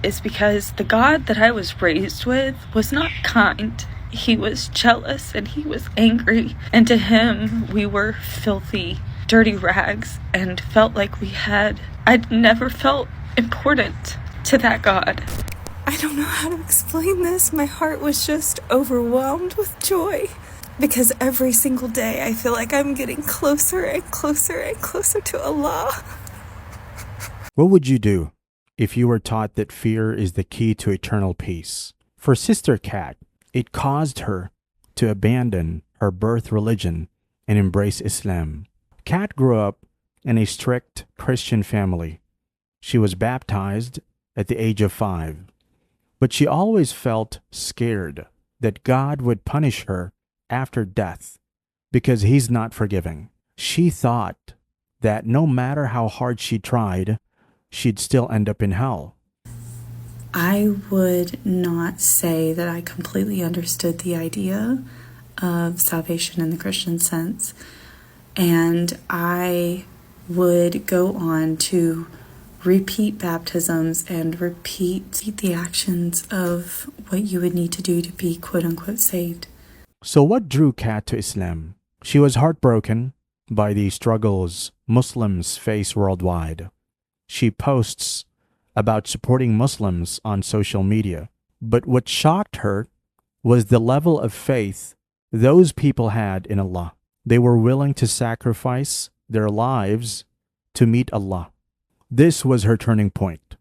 is because the God that I was raised with was not kind. He was jealous and he was angry. And to him, we were filthy, dirty rags and felt like I'd never felt important to that God. I don't know how to explain this. My heart was just overwhelmed with joy. Because every single day I feel like I'm getting closer and closer and closer to Allah. What would you do if you were taught that fear is the key to eternal peace? For Sister Kat, it caused her to abandon her birth religion and embrace Islam. Kat grew up in a strict Christian family. She was baptized at the age of 5, but she always felt scared that God would punish her after death because he's not forgiving. She thought that no matter how hard she tried, she'd still end up in hell. I would not say that I completely understood the idea of salvation in the Christian sense, and I would go on to repeat baptisms and repeat the actions of what you would need to do to be quote-unquote saved. So what drew Kat to Islam? She was heartbroken by the struggles Muslims face worldwide. She posts about supporting Muslims on social media. But what shocked her was the level of faith those people had in Allah. They were willing to sacrifice their lives to meet Allah. This was her turning point.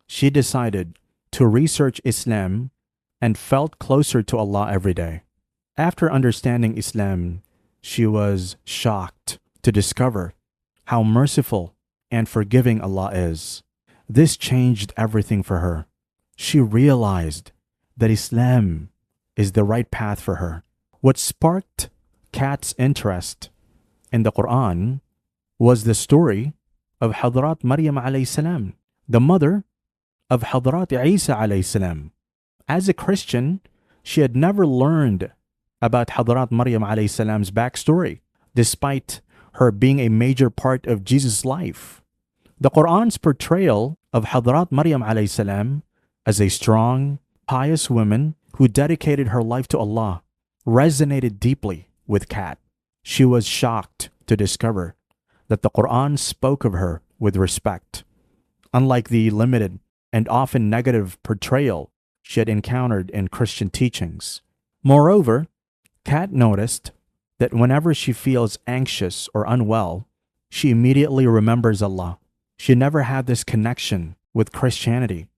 She decided to research Islam and felt closer to Allah every day. After understanding Islam, she was shocked to discover how merciful and forgiving Allah is. This changed everything for her. She realized that Islam is the right path for her. What sparked Kat's interest in the Quran was the story of Hadrat Maryam alayhi salam, the mother of Hadrat Isa alayhi salam. As a Christian, she had never learned about Hadrat Maryam alayhi salam's backstory, despite her being a major part of Jesus' life. The Quran's portrayal of Hadrat Maryam alayhi salam as a strong, pious woman who dedicated her life to Allah resonated deeply with Kat. She was shocked to discover that the Quran spoke of her with respect, unlike the limited and often negative portrayal she had encountered in Christian teachings. Moreover, Kat noticed that whenever she feels anxious or unwell, she immediately remembers Allah. She never had this connection with Christianity.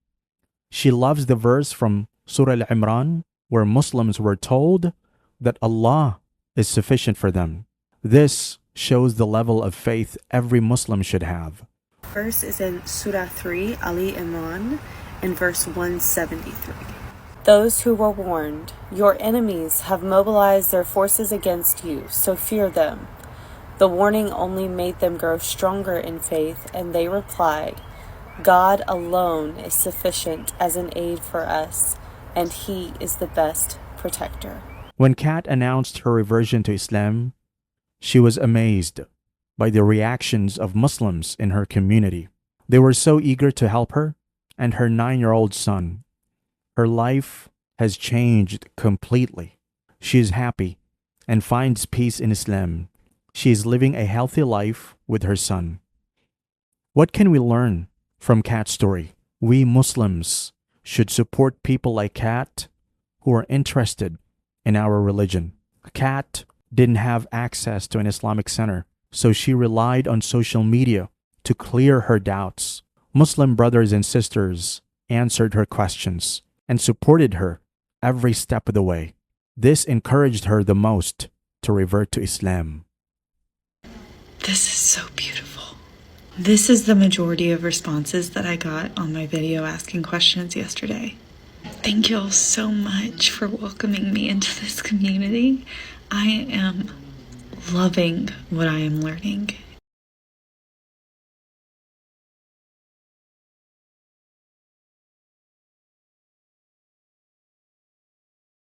She loves the verse from Surah Al-Imran where Muslims were told that Allah is sufficient for them. This shows the level of faith every Muslim should have. Verse is in Surah 3, Ali Imran, in verse 173. Those who were warned, your enemies have mobilized their forces against you, so fear them. The warning only made them grow stronger in faith, and they replied, God alone is sufficient as an aid for us, and He is the best protector. When Kat announced her reversion to Islam, she was amazed by the reactions of Muslims in her community. They were so eager to help her and her 9-year-old son. Her life has changed completely. She is happy and finds peace in Islam. She is living a healthy life with her son. What can we learn from Kat's story? We Muslims should support people like Kat who are interested in our religion. Kat didn't have access to an Islamic center, so she relied on social media to clear her doubts. Muslim brothers and sisters answered her questions and supported her every step of the way. This encouraged her the most to revert to Islam. This is so beautiful. This is the majority of responses that I got on my video asking questions yesterday. Thank you all so much for welcoming me into this community. I am loving what I am learning.